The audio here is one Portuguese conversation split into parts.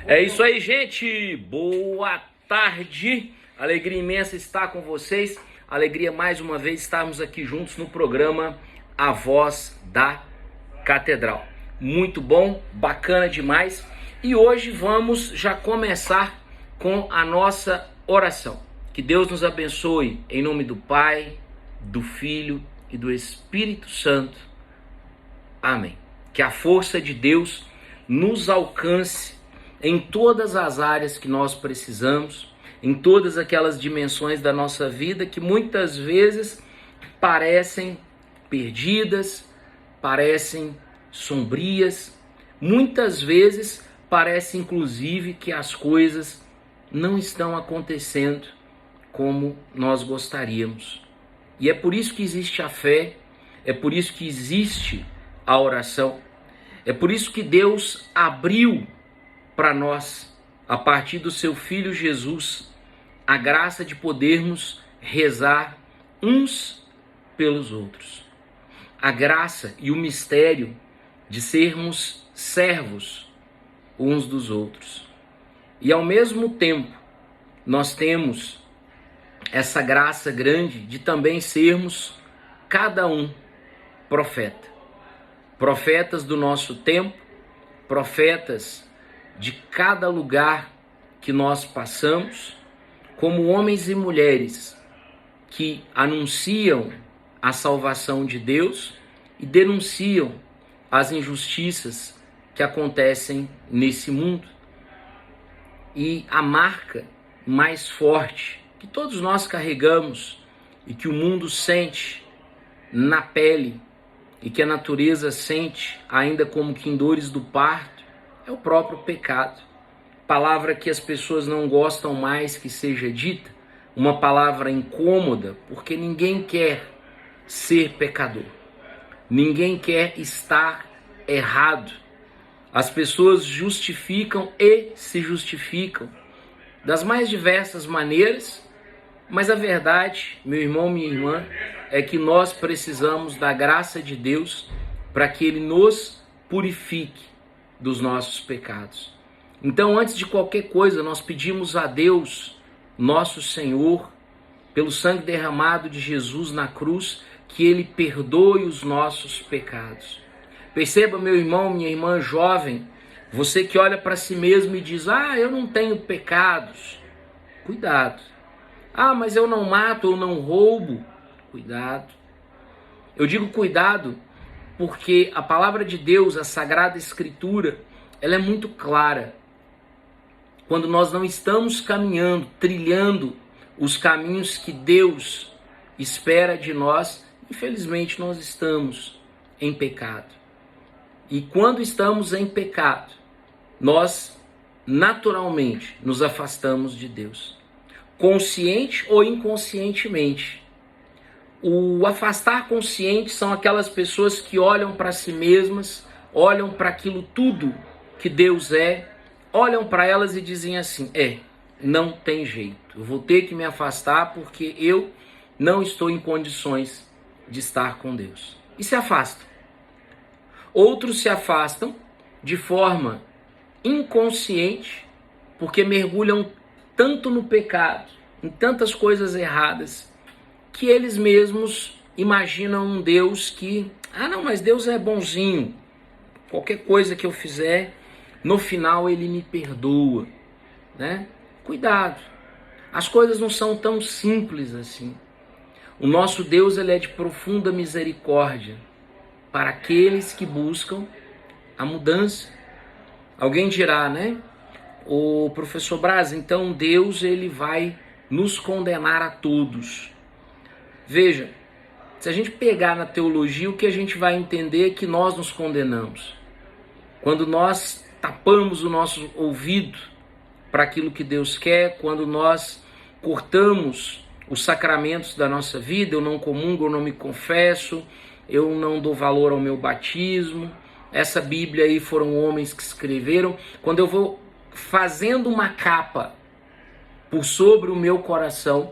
É isso aí, gente. Boa tarde. Alegria imensa estar com vocês. Alegria mais uma vez estarmos aqui juntos no programa A Voz da Catedral. Muito bom, bacana demais. E hoje vamos já começar com a nossa oração. Que Deus nos abençoe em nome do Pai, do Filho e do Espírito Santo. Amém. Que a força de Deus nos alcance em todas as áreas que nós precisamos, em todas aquelas dimensões da nossa vida que muitas vezes parecem perdidas, parecem sombrias, muitas vezes parece inclusive que as coisas não estão acontecendo como nós gostaríamos. E é por isso que existe a fé, é por isso que existe a oração, é por isso que Deus abriu para nós, a partir do seu Filho Jesus, a graça de podermos rezar uns pelos outros. A graça e o mistério de sermos servos uns dos outros. E ao mesmo tempo, nós temos essa graça grande de também sermos cada um profeta. Profetas do nosso tempo, profetas de cada lugar que nós passamos, como homens e mulheres que anunciam a salvação de Deus e denunciam as injustiças que acontecem nesse mundo. E a marca mais forte que todos nós carregamos e que o mundo sente na pele e que a natureza sente ainda como que em dores do parto, é o próprio pecado. Palavra que as pessoas não gostam mais que seja dita, uma palavra incômoda, porque ninguém quer ser pecador. Ninguém quer estar errado. As pessoas justificam e se justificam das mais diversas maneiras, mas a verdade, meu irmão, minha irmã, é que nós precisamos da graça de Deus para que Ele nos purifique dos nossos pecados. Então, antes de qualquer coisa, nós pedimos a Deus, nosso Senhor, pelo sangue derramado de Jesus na cruz, que Ele perdoe os nossos pecados. Perceba, meu irmão, minha irmã jovem, você que olha para si mesmo e diz, eu não tenho pecados. Cuidado. Mas eu não mato ou não roubo. Cuidado. Eu digo cuidado porque a palavra de Deus, a Sagrada Escritura, ela é muito clara. Quando nós não estamos caminhando, trilhando os caminhos que Deus espera de nós, infelizmente nós estamos em pecado. E quando estamos em pecado, nós naturalmente nos afastamos de Deus, consciente ou inconscientemente. O afastar consciente são aquelas pessoas que olham para si mesmas, olham para aquilo tudo que Deus é, olham para elas e dizem assim, não tem jeito, eu vou ter que me afastar porque eu não estou em condições de estar com Deus. E se afastam. Outros se afastam de forma inconsciente, porque mergulham tanto no pecado, em tantas coisas erradas, que eles mesmos imaginam um Deus que, mas Deus é bonzinho, qualquer coisa que eu fizer, no final Ele me perdoa, né? Cuidado, as coisas não são tão simples assim. O nosso Deus, Ele é de profunda misericórdia para aqueles que buscam a mudança. Alguém dirá, né? O professor Braz, então Deus, Ele vai nos condenar a todos. Veja, se a gente pegar na teologia, o que a gente vai entender é que nós nos condenamos. Quando nós tapamos o nosso ouvido para aquilo que Deus quer, quando nós cortamos os sacramentos da nossa vida, eu não comungo, eu não me confesso, eu não dou valor ao meu batismo. Essa Bíblia aí foram homens que escreveram. Quando eu vou fazendo uma capa por sobre o meu coração,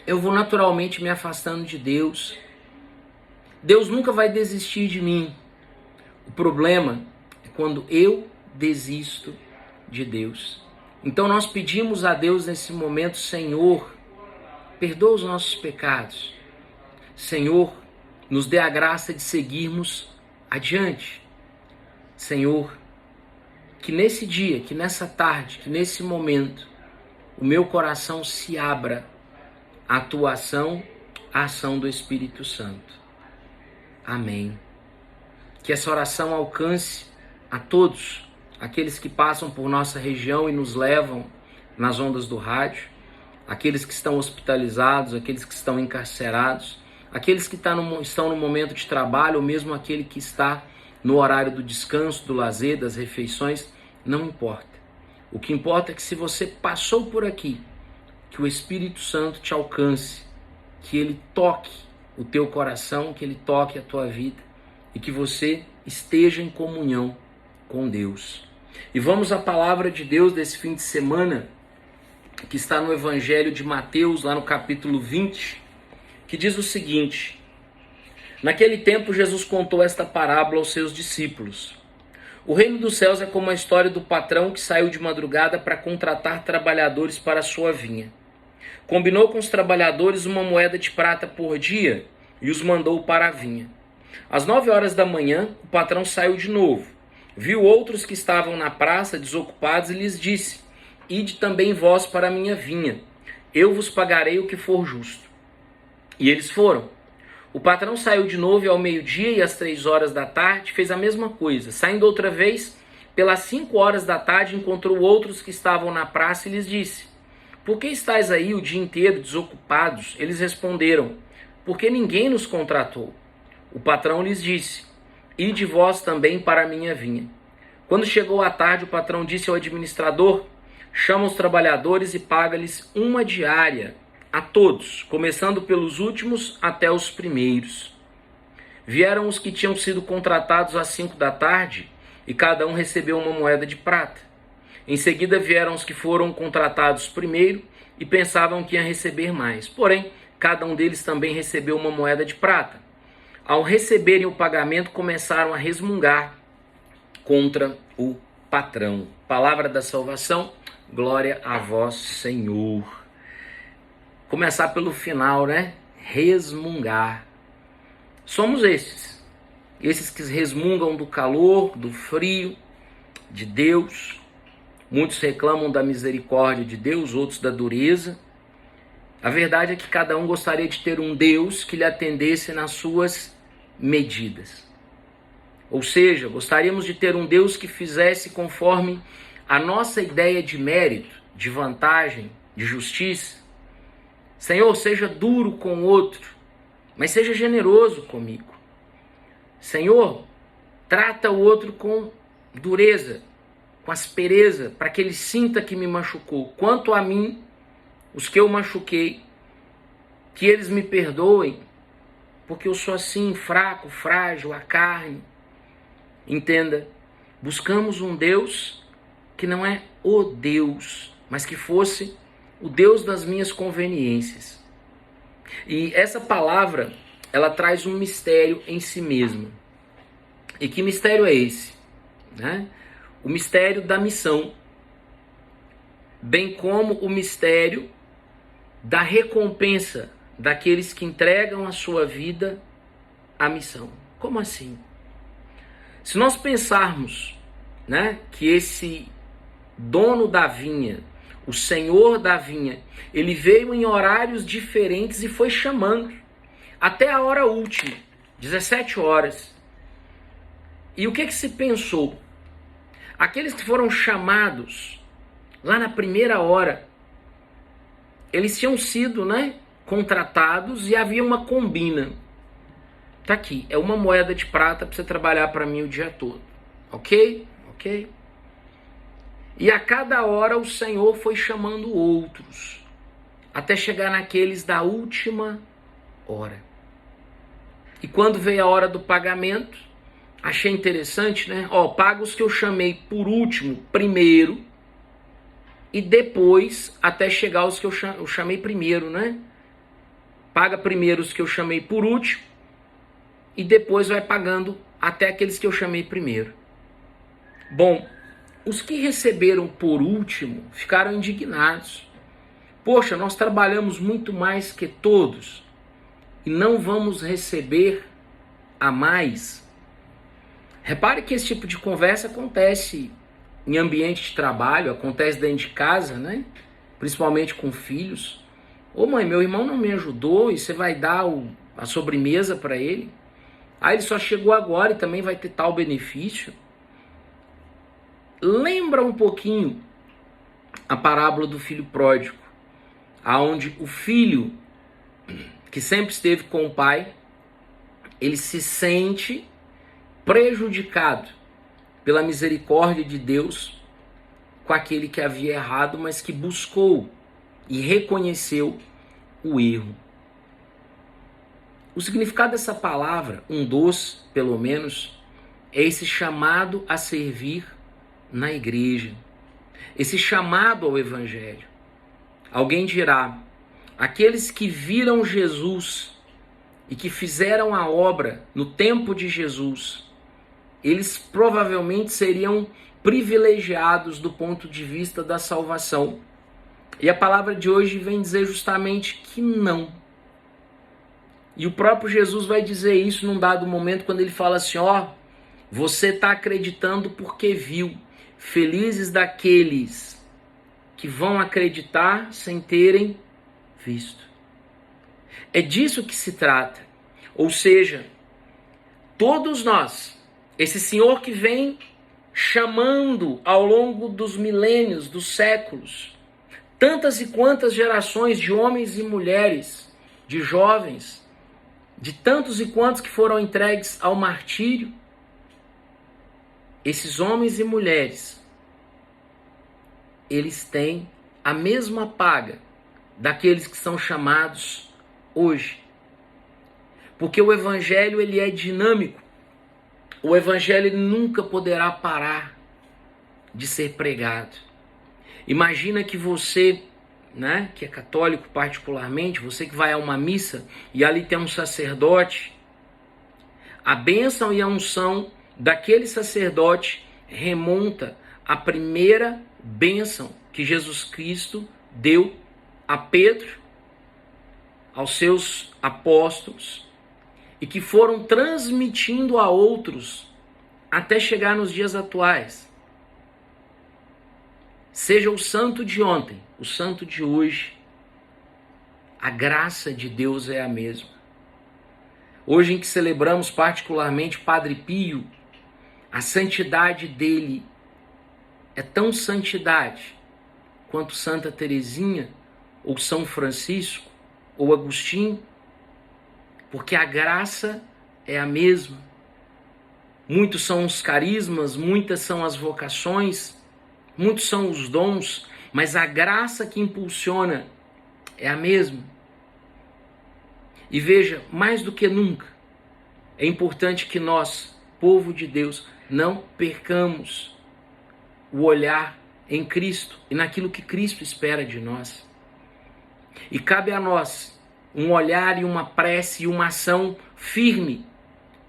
eu vou naturalmente me afastando de Deus. Deus nunca vai desistir de mim. O problema é quando eu desisto de Deus. Então nós pedimos a Deus nesse momento: Senhor, perdoa os nossos pecados. Senhor, nos dê a graça de seguirmos adiante. Senhor, que nesse dia, que nessa tarde, que nesse momento, o meu coração se abra à tua ação, à ação do Espírito Santo. Amém. Que essa oração alcance a todos, aqueles que passam por nossa região e nos levam nas ondas do rádio, aqueles que estão hospitalizados, aqueles que estão encarcerados, aqueles que estão no momento de trabalho, ou mesmo aquele que está no horário do descanso, do lazer, das refeições, não importa. O que importa é que se você passou por aqui, que o Espírito Santo te alcance, que ele toque o teu coração, que ele toque a tua vida e que você esteja em comunhão com Deus. E vamos à palavra de Deus desse fim de semana, que está no Evangelho de Mateus, lá no capítulo 20, que diz o seguinte: naquele tempo Jesus contou esta parábola aos seus discípulos. O reino dos céus é como a história do patrão que saiu de madrugada para contratar trabalhadores para a sua vinha. Combinou com os trabalhadores uma moeda de prata por dia e os mandou para a vinha. Às 9 horas da manhã, o patrão saiu de novo. Viu outros que estavam na praça desocupados e lhes disse: ide também vós para a minha vinha, eu vos pagarei o que for justo. E eles foram. O patrão saiu de novo e ao meio-dia e às 3 horas da tarde fez a mesma coisa. Saindo outra vez, pelas 5 horas da tarde encontrou outros que estavam na praça e lhes disse: por que estáis aí o dia inteiro desocupados? Eles responderam: porque ninguém nos contratou. O patrão lhes disse: ide vós também para a minha vinha. Quando chegou a tarde, o patrão disse ao administrador: chama os trabalhadores e paga-lhes uma diária a todos, começando pelos últimos até os primeiros. Vieram os que tinham sido contratados às 5 da tarde e cada um recebeu uma moeda de prata. Em seguida vieram os que foram contratados primeiro e pensavam que iam receber mais. Porém, cada um deles também recebeu uma moeda de prata. Ao receberem o pagamento, começaram a resmungar contra o patrão. Palavra da salvação, glória a vós, Senhor. Começar pelo final, né? Resmungar. Somos esses que resmungam do calor, do frio, de Deus. Muitos reclamam da misericórdia de Deus, outros da dureza. A verdade é que cada um gostaria de ter um Deus que lhe atendesse nas suas medidas. Ou seja, gostaríamos de ter um Deus que fizesse conforme a nossa ideia de mérito, de vantagem, de justiça. Senhor, seja duro com o outro, mas seja generoso comigo. Senhor, trata o outro com dureza, com aspereza, para que ele sinta que me machucou. Quanto a mim, os que eu machuquei, que eles me perdoem, porque eu sou assim, fraco, frágil, a carne. Entenda, buscamos um Deus que não é o Deus, mas que fosse o Deus das minhas conveniências. E essa palavra, ela traz um mistério em si mesma. E que mistério é esse? Né? O mistério da missão, bem como o mistério da recompensa daqueles que entregam a sua vida à missão. Como assim? Se nós pensarmos, né, que esse dono da vinha, o senhor da vinha, ele veio em horários diferentes e foi chamando até a hora última, 17 horas. E o que se pensou? Aqueles que foram chamados lá na primeira hora, eles tinham sido, né, contratados e havia uma combina. Tá aqui, é uma moeda de prata para você trabalhar para mim o dia todo. Ok? Ok? E a cada hora o Senhor foi chamando outros, até chegar naqueles da última hora. E quando veio a hora do pagamento, achei interessante, né? Paga os que eu chamei por último, primeiro, e depois até chegar os que eu chamei primeiro, né? Paga primeiro os que eu chamei por último, e depois vai pagando até aqueles que eu chamei primeiro. Bom, Os que receberam por último ficaram indignados. Poxa, nós trabalhamos muito mais que todos e não vamos receber a mais. Repare que esse tipo de conversa acontece em ambiente de trabalho, acontece dentro de casa, né? Principalmente com filhos. Ô mãe, meu irmão não me ajudou e você vai dar a sobremesa para ele? Ah, ele só chegou agora e também vai ter tal benefício. Lembra um pouquinho a parábola do filho pródigo, aonde o filho que sempre esteve com o pai, ele se sente prejudicado pela misericórdia de Deus com aquele que havia errado, mas que buscou e reconheceu o erro. O significado dessa palavra, um dos, pelo menos, é esse chamado a servir na igreja, esse chamado ao evangelho. Alguém dirá, aqueles que viram Jesus e que fizeram a obra no tempo de Jesus, eles provavelmente seriam privilegiados do ponto de vista da salvação. E a palavra de hoje vem dizer justamente que não. E o próprio Jesus vai dizer isso num dado momento, quando ele fala assim, você está acreditando porque viu. Felizes daqueles que vão acreditar sem terem visto. É disso que se trata. Ou seja, todos nós, esse Senhor que vem chamando ao longo dos milênios, dos séculos, tantas e quantas gerações de homens e mulheres, de jovens, de tantos e quantos que foram entregues ao martírio, esses homens e mulheres, eles têm a mesma paga daqueles que são chamados hoje. Porque o evangelho, ele é dinâmico. O evangelho, ele nunca poderá parar de ser pregado. Imagina que você, né, que é católico particularmente, você que vai a uma missa e ali tem um sacerdote, a bênção e a unção daquele sacerdote remonta à primeira bênção que Jesus Cristo deu a Pedro, aos seus apóstolos, e que foram transmitindo a outros até chegar nos dias atuais. Seja o santo de ontem, o santo de hoje, a graça de Deus é a mesma. Hoje em que celebramos particularmente Padre Pio, a santidade dele é tão santidade quanto Santa Teresinha, ou São Francisco, ou Agostinho, porque a graça é a mesma. Muitos são os carismas, muitas são as vocações, muitos são os dons, mas a graça que impulsiona é a mesma. E veja, mais do que nunca, é importante que nós, povo de Deus, não percamos o olhar em Cristo e naquilo que Cristo espera de nós. E cabe a nós um olhar e uma prece e uma ação firme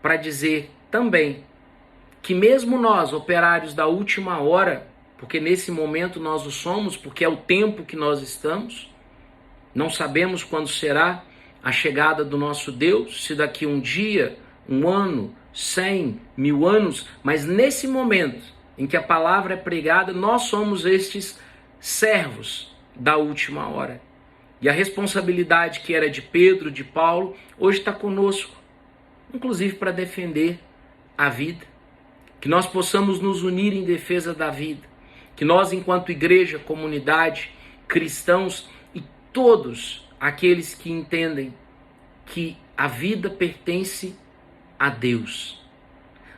para dizer também que mesmo nós, operários da última hora, porque nesse momento nós o somos, porque é o tempo que nós estamos, não sabemos quando será a chegada do nosso Deus, se daqui um dia, um ano, 100, 1000 anos, mas nesse momento em que a palavra é pregada, nós somos estes servos da última hora. E a responsabilidade que era de Pedro, de Paulo, hoje está conosco, inclusive para defender a vida. Que nós possamos nos unir em defesa da vida. Que nós, enquanto igreja, comunidade, cristãos e todos aqueles que entendem que a vida pertence a Deus.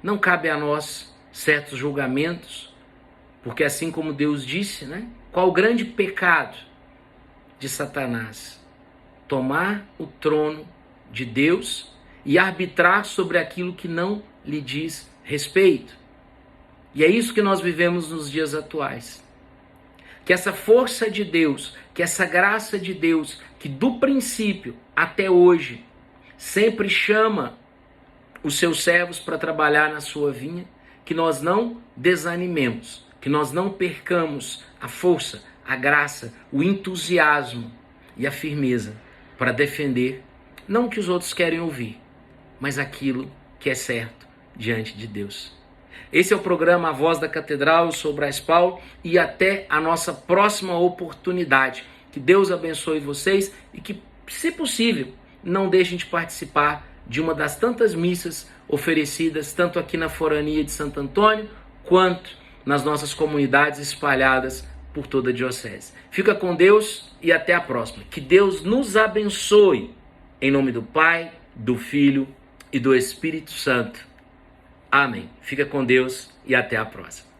Não cabe a nós certos julgamentos, porque assim como Deus disse, né? Qual o grande pecado de Satanás? Tomar o trono de Deus e arbitrar sobre aquilo que não lhe diz respeito. E é isso que nós vivemos nos dias atuais. Que essa força de Deus, que essa graça de Deus, que do princípio até hoje sempre chama os seus servos para trabalhar na sua vinha, que nós não desanimemos, que nós não percamos a força, a graça, o entusiasmo e a firmeza para defender não o que os outros querem ouvir, mas aquilo que é certo diante de Deus. Esse é o programa A Voz da Catedral. Eu sou Braz Paulo e até a nossa próxima oportunidade. Que Deus abençoe vocês e que, se possível, não deixem de participar de uma das tantas missas oferecidas tanto aqui na Forania de Santo Antônio quanto nas nossas comunidades espalhadas por toda a diocese. Fica com Deus e até a próxima. Que Deus nos abençoe. Em nome do Pai, do Filho e do Espírito Santo. Amém. Fica com Deus e até a próxima.